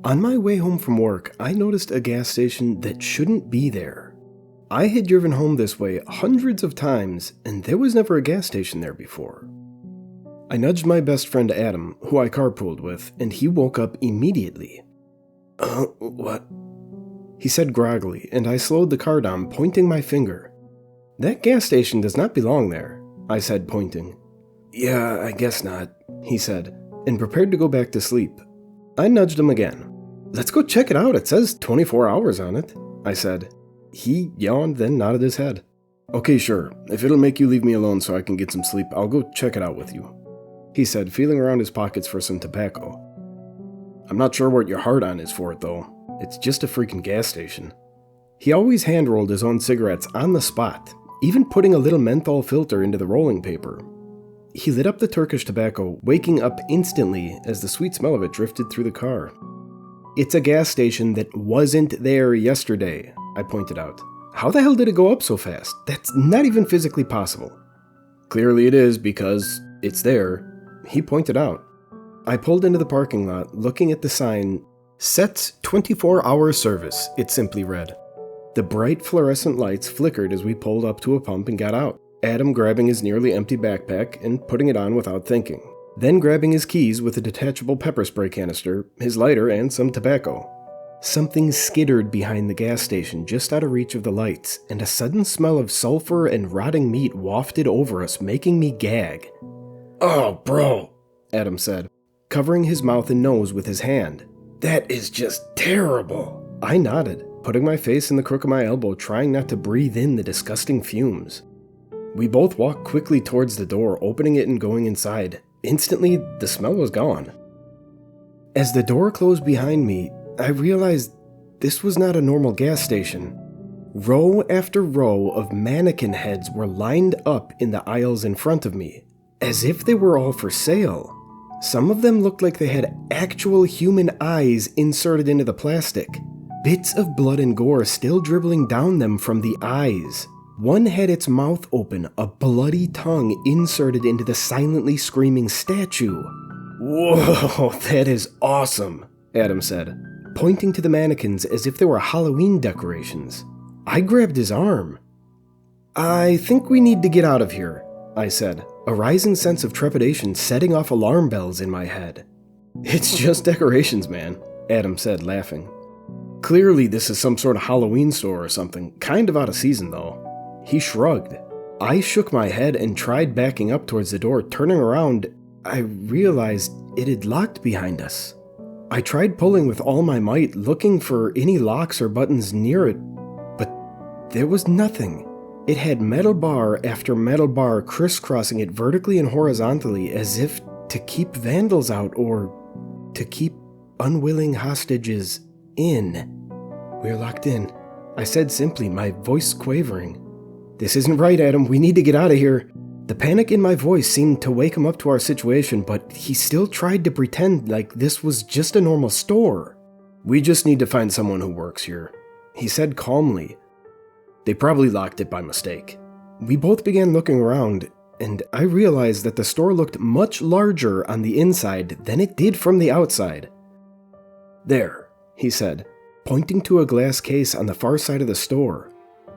On my way home from work, I noticed a gas station that shouldn't be there. I had driven home this way hundreds of times, and there was never a gas station there before. I nudged my best friend Adam, who I carpooled with, and he woke up immediately. What? He said groggily, and I slowed the car down, pointing my finger. That gas station does not belong there, I said, pointing. Yeah, I guess not, he said, and prepared to go back to sleep. I nudged him again. Let's go check it out, it says 24 hours on it, I said. He yawned, then nodded his head. Okay, sure, if it'll make you leave me alone so I can get some sleep, I'll go check it out with you, he said, feeling around his pockets for some tobacco. I'm not sure what your hard-on is for it, though. It's just a freaking gas station. He always hand-rolled his own cigarettes on the spot, even putting a little menthol filter into the rolling paper. He lit up the Turkish tobacco, waking up instantly as the sweet smell of it drifted through the car. It's a gas station that wasn't there yesterday, I pointed out. How the hell did it go up so fast? That's not even physically possible. Clearly it is because it's there, he pointed out. I pulled into the parking lot, looking at the sign, Sets 24-hour service, it simply read. The bright fluorescent lights flickered as we pulled up to a pump and got out, Adam grabbing his nearly empty backpack and putting it on without thinking, then grabbing his keys with a detachable pepper spray canister, his lighter, and some tobacco. Something skittered behind the gas station just out of reach of the lights, and a sudden smell of sulfur and rotting meat wafted over us, making me gag. Oh, bro, Adam said, covering his mouth and nose with his hand. That is just terrible. I nodded, putting my face in the crook of my elbow, trying not to breathe in the disgusting fumes. We both walked quickly towards the door, opening it and going inside. Instantly, the smell was gone. As the door closed behind me, I realized this was not a normal gas station. Row after row of mannequin heads were lined up in the aisles in front of me, as if they were all for sale. Some of them looked like they had actual human eyes inserted into the plastic, bits of blood and gore still dribbling down them from the eyes. One had its mouth open, a bloody tongue inserted into the silently screaming statue. Whoa, that is awesome, Adam said, pointing to the mannequins as if they were Halloween decorations. I grabbed his arm. I think we need to get out of here, I said, a rising sense of trepidation setting off alarm bells in my head. It's just decorations, man, Adam said, laughing. Clearly this is some sort of Halloween store or something, kind of out of season though. He shrugged. I shook my head and tried backing up towards the door. Turning around, I realized it had locked behind us. I tried pulling with all my might, looking for any locks or buttons near it, but there was nothing. It had metal bar after metal bar crisscrossing it vertically and horizontally as if to keep vandals out or to keep unwilling hostages in. We're locked in, I said simply, my voice quavering. This isn't right, Adam. We need to get out of here. The panic in my voice seemed to wake him up to our situation, but he still tried to pretend like this was just a normal store. We just need to find someone who works here, he said calmly. They probably locked it by mistake. We both began looking around, and I realized that the store looked much larger on the inside than it did from the outside. There, he said, pointing to a glass case on the far side of the store.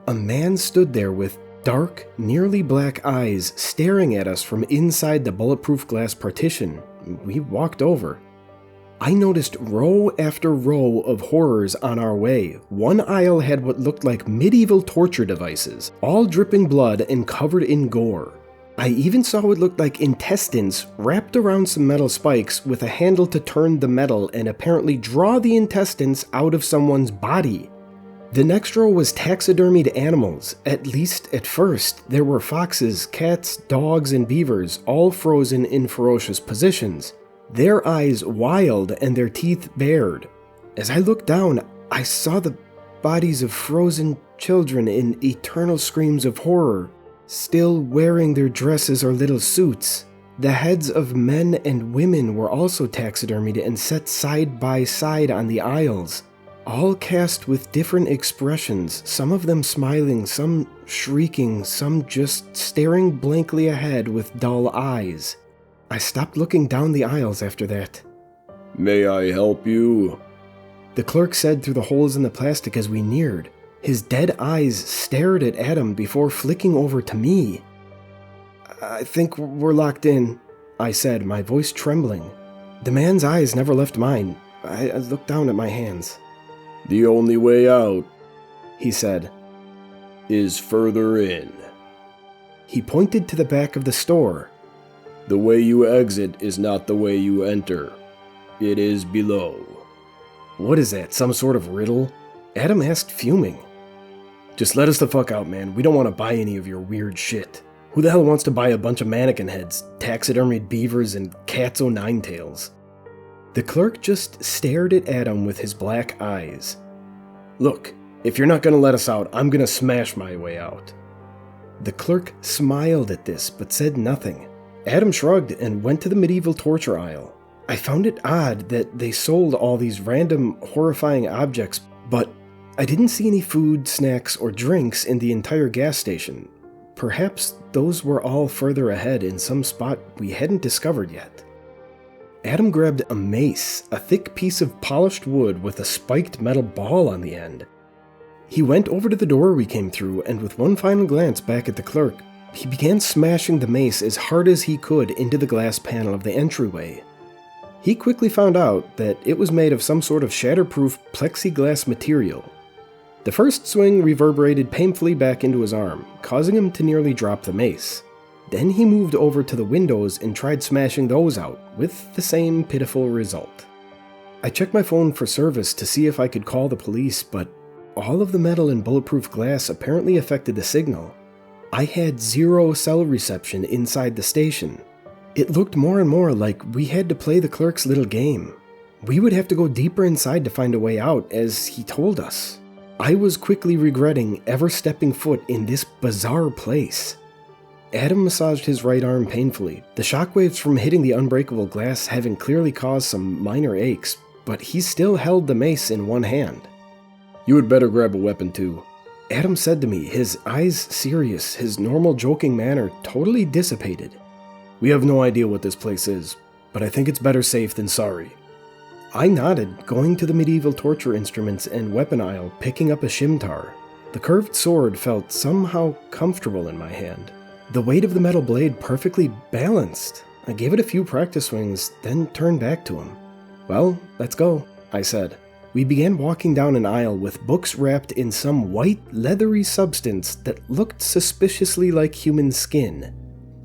A man stood there with dark, nearly black eyes staring at us from inside the bulletproof glass partition. We walked over. I noticed row after row of horrors on our way. One aisle had what looked like medieval torture devices, all dripping blood and covered in gore. I even saw what looked like intestines wrapped around some metal spikes with a handle to turn the metal and apparently draw the intestines out of someone's body. The next row was taxidermied animals. At least at first, there were foxes, cats, dogs, and beavers, all frozen in ferocious positions, their eyes wild and their teeth bared. As I looked down, I saw the bodies of frozen children in eternal screams of horror, still wearing their dresses or little suits. The heads of men and women were also taxidermied and set side by side on the aisles, all cast with different expressions, some of them smiling, some shrieking, some just staring blankly ahead with dull eyes. I stopped looking down the aisles after that. May I help you? the clerk said through the holes in the plastic as we neared. His dead eyes stared at Adam before flicking over to me. "I think we're locked in," I said, my voice trembling. The man's eyes never left mine. I looked down at my hands. "The only way out," he said, "is further in." He pointed to the back of the store. "The way you exit is not the way you enter. It is below." "What is that, some sort of riddle?" Adam asked, fuming. "Just let us the fuck out, man. We don't want to buy any of your weird shit. Who the hell wants to buy a bunch of mannequin heads, taxidermied beavers, and cats o' 9 tails?" The clerk just stared at Adam with his black eyes. "Look, if you're not going to let us out, I'm going to smash my way out." The clerk smiled at this, but said nothing. Adam shrugged and went to the medieval torture aisle. I found it odd that they sold all these random, horrifying objects, but I didn't see any food, snacks, or drinks in the entire gas station. Perhaps those were all further ahead in some spot we hadn't discovered yet. Adam grabbed a mace, a thick piece of polished wood with a spiked metal ball on the end. He went over to the door we came through, and with one final glance back at the clerk, he began smashing the mace as hard as he could into the glass panel of the entryway. He quickly found out that it was made of some sort of shatterproof plexiglass material. The first swing reverberated painfully back into his arm, causing him to nearly drop the mace. Then he moved over to the windows and tried smashing those out, with the same pitiful result. I checked my phone for service to see if I could call the police, but all of the metal and bulletproof glass apparently affected the signal. I had zero cell reception inside the station. It looked more and more like we had to play the clerk's little game. We would have to go deeper inside to find a way out, as he told us. I was quickly regretting ever stepping foot in this bizarre place. Adam massaged his right arm painfully, the shockwaves from hitting the unbreakable glass having clearly caused some minor aches, but he still held the mace in one hand. "You had better grab a weapon too," Adam said to me, his eyes serious, his normal joking manner totally dissipated. "We have no idea what this place is, but I think it's better safe than sorry." I nodded, going to the medieval torture instruments and weapon aisle, picking up a scimitar. The curved sword felt somehow comfortable in my hand. The weight of the metal blade perfectly balanced. I gave it a few practice swings, then turned back to him. "Well, let's go," I said. We began walking down an aisle with books wrapped in some white, leathery substance that looked suspiciously like human skin.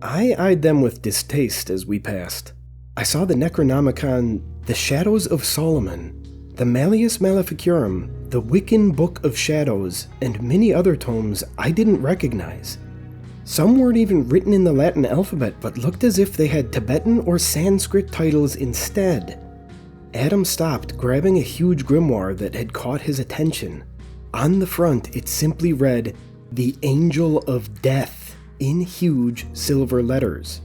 I eyed them with distaste as we passed. I saw the Necronomicon, the Shadows of Solomon, the Malleus Maleficarum, the Wiccan Book of Shadows, and many other tomes I didn't recognize. Some weren't even written in the Latin alphabet, but looked as if they had Tibetan or Sanskrit titles instead. Adam stopped, grabbing a huge grimoire that had caught his attention. On the front, it simply read, "The Angel of Death," in huge silver letters.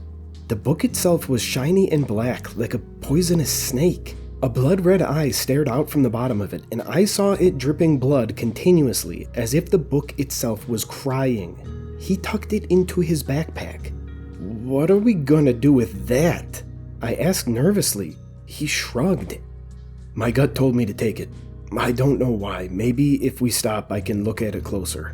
The book itself was shiny and black, like a poisonous snake. A blood-red eye stared out from the bottom of it, and I saw it dripping blood continuously, as if the book itself was crying. He tucked it into his backpack. "What are we gonna do with that?" I asked nervously. He shrugged. "My gut told me to take it. I don't know why. Maybe if we stop, I can look at it closer."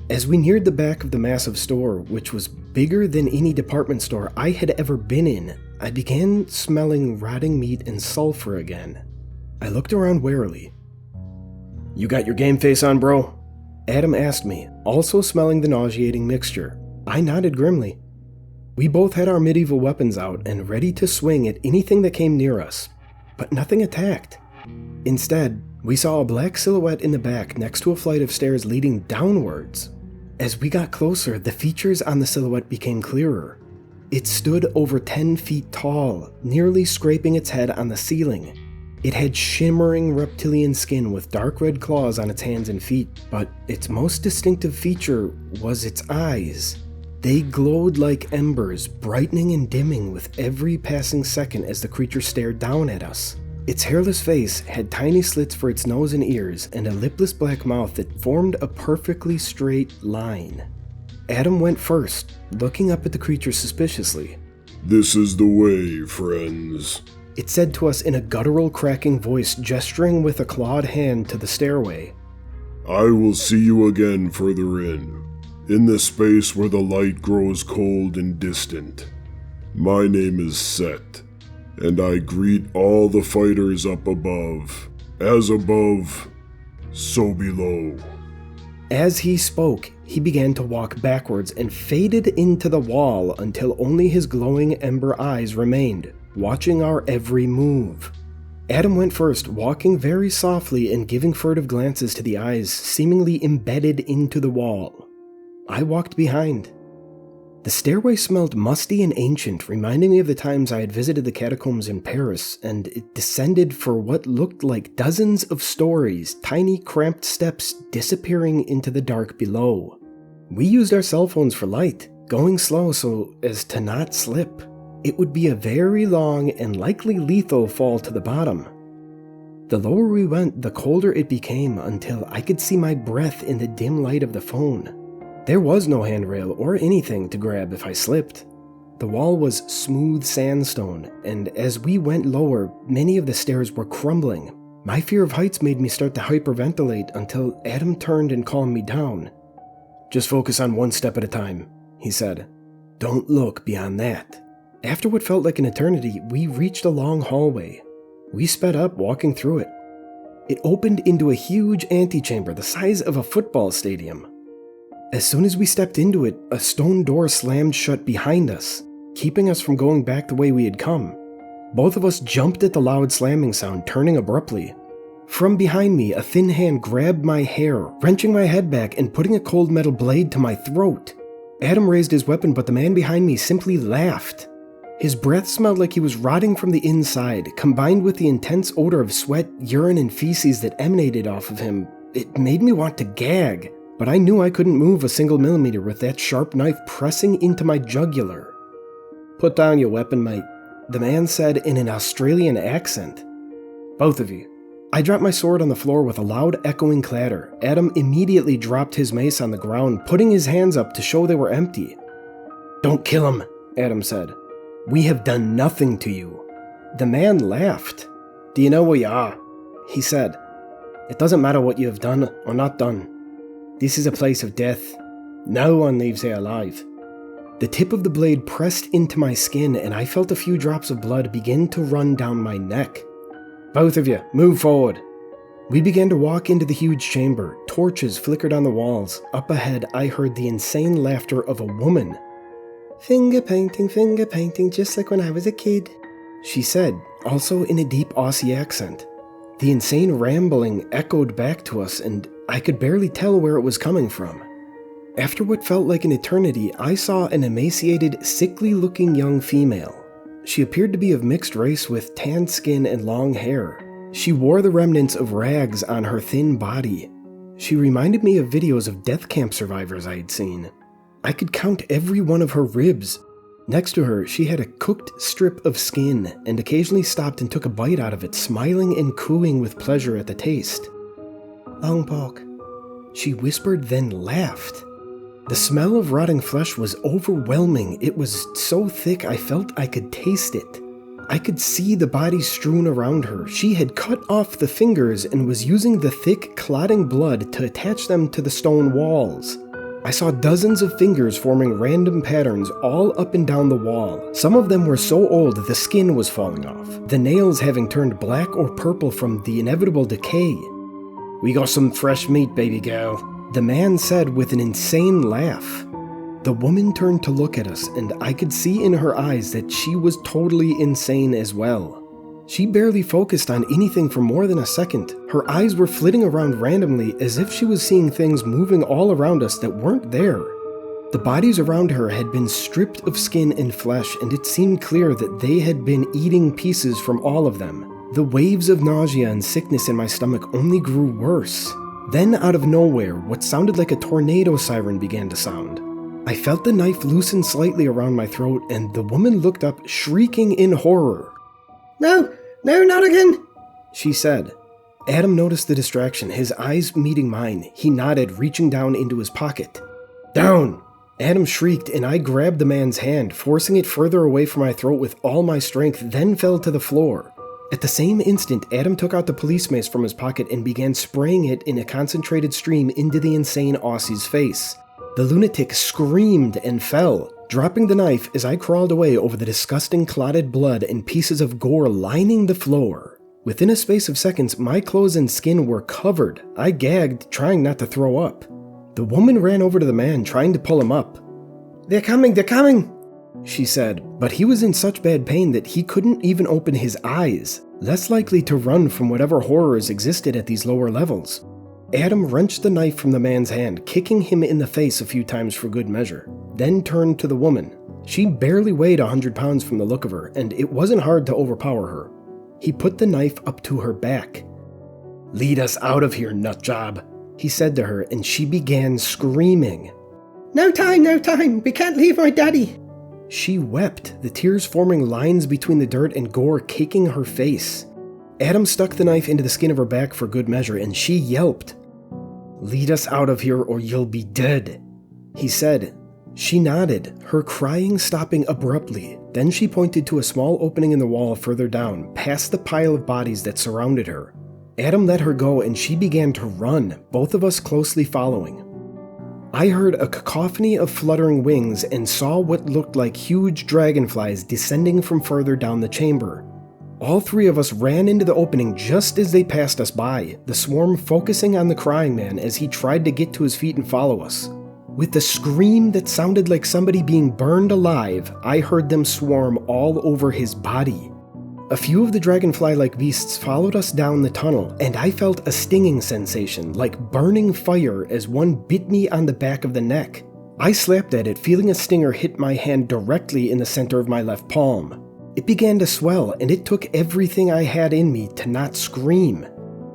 As we neared the back of the massive store, which was bigger than any department store I had ever been in, I began smelling rotting meat and sulfur again. I looked around warily. "You got your game face on, bro?" Adam asked me, also smelling the nauseating mixture. I nodded grimly. We both had our medieval weapons out and ready to swing at anything that came near us, but nothing attacked. Instead, we saw a black silhouette in the back next to a flight of stairs leading downwards. As we got closer, the features on the silhouette became clearer. It stood over 10 feet tall, nearly scraping its head on the ceiling. It had shimmering reptilian skin with dark red claws on its hands and feet, but its most distinctive feature was its eyes. They glowed like embers, brightening and dimming with every passing second as the creature stared down at us. Its hairless face had tiny slits for its nose and ears, and a lipless black mouth that formed a perfectly straight line. Adam went first, looking up at the creature suspiciously. "This is the way, friends." It said to us in a guttural, cracking voice, gesturing with a clawed hand to the stairway. I will see you again further in the space where the light grows cold and distant. My name is Set, and I greet all the fighters up above. As above, so below. As he spoke, he began to walk backwards and faded into the wall until only his glowing ember eyes remained, watching our every move. Adam went first, walking very softly and giving furtive glances to the eyes seemingly embedded into the wall. I walked behind. The stairway smelled musty and ancient, reminding me of the times I had visited the catacombs in Paris, and it descended for what looked like dozens of stories, tiny cramped steps disappearing into the dark below. We used our cell phones for light, going slow so as to not slip. It would be a very long and likely lethal fall to the bottom. The lower we went, the colder it became until I could see my breath in the dim light of the phone. There was no handrail or anything to grab if I slipped. The wall was smooth sandstone, and as we went lower, many of the stairs were crumbling. My fear of heights made me start to hyperventilate until Adam turned and calmed me down. "Just focus on one step at a time," he said. "Don't look beyond that." After what felt like an eternity, we reached a long hallway. We sped up, walking through it. It opened into a huge antechamber the size of a football stadium. As soon as we stepped into it, a stone door slammed shut behind us, keeping us from going back the way we had come. Both of us jumped at the loud slamming sound, turning abruptly. From behind me, a thin hand grabbed my hair, wrenching my head back and putting a cold metal blade to my throat. Adam raised his weapon, but the man behind me simply laughed. His breath smelled like he was rotting from the inside, combined with the intense odor of sweat, urine, and feces that emanated off of him. It made me want to gag, but I knew I couldn't move a single millimeter with that sharp knife pressing into my jugular. "Put down your weapon, mate," the man said in an Australian accent. "Both of you." I dropped my sword on the floor with a loud echoing clatter. Adam immediately dropped his mace on the ground, putting his hands up to show they were empty. "Don't kill him," Adam said. "We have done nothing to you." The man laughed. "Do you know where you are?" he said. "It doesn't matter what you have done or not done. This is a place of death. No one leaves here alive." The tip of the blade pressed into my skin, and I felt a few drops of blood begin to run down my neck. "Both of you, move forward." We began to walk into the huge chamber. Torches flickered on the walls. Up ahead, I heard the insane laughter of a woman. finger painting, just like when I was a kid," she said, also in a deep Aussie accent. The insane rambling echoed back to us, and I could barely tell where it was coming from. After what felt like an eternity, I saw an emaciated, sickly-looking young female. She appeared to be of mixed race with tanned skin and long hair. She wore the remnants of rags on her thin body. She reminded me of videos of death camp survivors I had seen. I could count every one of her ribs. Next to her, she had a cooked strip of skin and occasionally stopped and took a bite out of it, smiling and cooing with pleasure at the taste. "Long pork," she whispered, then laughed. The smell of rotting flesh was overwhelming. It was so thick I felt I could taste it. I could see the bodies strewn around her. She had cut off the fingers and was using the thick, clotting blood to attach them to the stone walls. I saw dozens of fingers forming random patterns all up and down the wall. Some of them were so old the skin was falling off, the nails having turned black or purple from the inevitable decay. "We got some fresh meat, baby girl," the man said with an insane laugh. The woman turned to look at us, and I could see in her eyes that she was totally insane as well. She barely focused on anything for more than a second. Her eyes were flitting around randomly as if she was seeing things moving all around us that weren't there. The bodies around her had been stripped of skin and flesh, and it seemed clear that they had been eating pieces from all of them. The waves of nausea and sickness in my stomach only grew worse. Then, out of nowhere, what sounded like a tornado siren began to sound. I felt the knife loosen slightly around my throat, and the woman looked up, shrieking in horror. No, not again," she said. Adam noticed the distraction, his eyes meeting mine. He nodded, reaching down into his pocket. "Down!" Adam shrieked, and I grabbed the man's hand, forcing it further away from my throat with all my strength, then fell to the floor. At the same instant, Adam took out the police mace from his pocket and began spraying it in a concentrated stream into the insane Aussie's face. The lunatic screamed and fell, dropping the knife as I crawled away over the disgusting clotted blood and pieces of gore lining the floor. Within a space of seconds, my clothes and skin were covered. I gagged, trying not to throw up. The woman ran over to the man, trying to pull him up. "They're coming, they're coming!" she said, but he was in such bad pain that he couldn't even open his eyes, less likely to run from whatever horrors existed at these lower levels. Adam wrenched the knife from the man's hand, kicking him in the face a few times for good measure, then turned to the woman. She barely weighed 100 pounds from the look of her, and it wasn't hard to overpower her. He put the knife up to her back. "Lead us out of here, nutjob," he said to her, and she began screaming. No time, we can't leave my daddy." She wept, the tears forming lines between the dirt and gore caking her face. Adam stuck the knife into the skin of her back for good measure, and she yelped. "Lead us out of here or you'll be dead," he said. She nodded, her crying stopping abruptly. Then she pointed to a small opening in the wall further down, past the pile of bodies that surrounded her. Adam let her go and she began to run, both of us closely following. I heard a cacophony of fluttering wings and saw what looked like huge dragonflies descending from further down the chamber. All three of us ran into the opening just as they passed us by, the swarm focusing on the crying man as he tried to get to his feet and follow us. With the scream that sounded like somebody being burned alive, I heard them swarm all over his body. A few of the dragonfly-like beasts followed us down the tunnel, and I felt a stinging sensation, like burning fire, as one bit me on the back of the neck. I slapped at it, feeling a stinger hit my hand directly in the center of my left palm. It began to swell, and it took everything I had in me to not scream.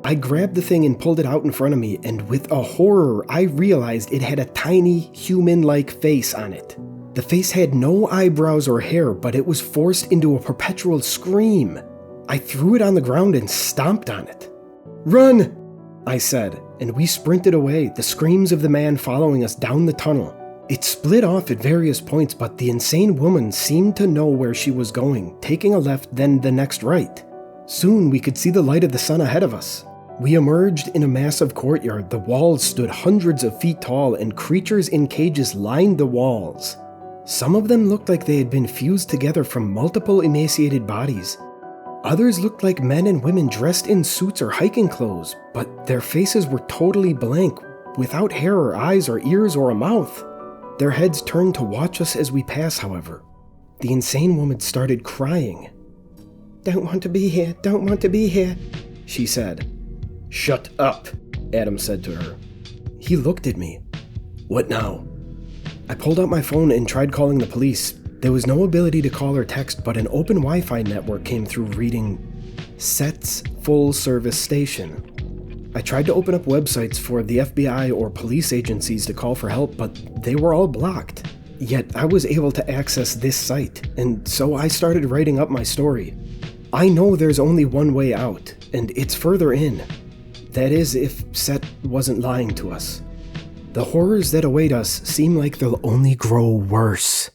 I grabbed the thing and pulled it out in front of me, and with a horror, I realized it had a tiny, human-like face on it. The face had no eyebrows or hair, but it was forced into a perpetual scream. I threw it on the ground and stomped on it. "Run!" I said, and we sprinted away, the screams of the man following us down the tunnel. It split off at various points, but the insane woman seemed to know where she was going, taking a left, then the next right. Soon we could see the light of the sun ahead of us. We emerged in a massive courtyard. The walls stood hundreds of feet tall, and creatures in cages lined the walls. Some of them looked like they had been fused together from multiple emaciated bodies. Others looked like men and women dressed in suits or hiking clothes, but their faces were totally blank, without hair or eyes or ears or a mouth. Their heads turned to watch us as we passed, however. The insane woman started crying. "Don't want to be here, don't want to be here," she said. "Shut up," Adam said to her. He looked at me. "What now?" I pulled out my phone and tried calling the police. There was no ability to call or text, but an open Wi-Fi network came through reading, "Set's full service station." I tried to open up websites for the FBI or police agencies to call for help, but they were all blocked. Yet I was able to access this site, and so I started writing up my story. I know there's only one way out, and it's further in. That is, if Set wasn't lying to us. The horrors that await us seem like they'll only grow worse.